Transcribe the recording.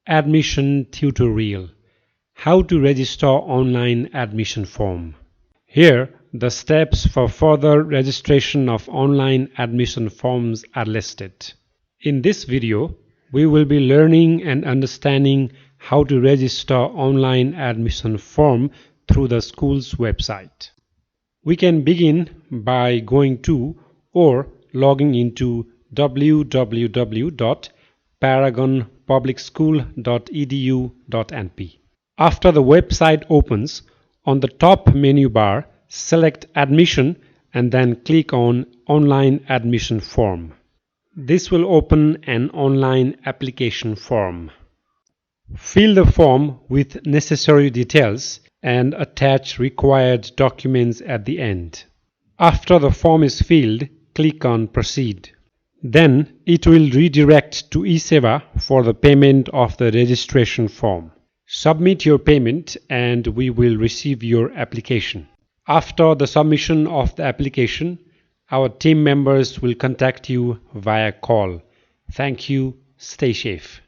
Admission Tutorial. How to register online admission form. Here, the steps for further registration of online admission forms are listed. In this video, we will be learning and understanding how to register online admission form through the school's website. We can begin by going to or logging into www.paragonpublicschool.edu.np. After the website opens, on the top menu bar, select Admission and then click on Online Admission Form. This will open an online application form. Fill the form with necessary details and attach required documents at the end. After the form is filled, click on Proceed. Then it will redirect to eSeva for the payment of the registration form. Submit your payment and we will receive your application. After the submission of the application, our team members will contact you via call. Thank you. Stay safe.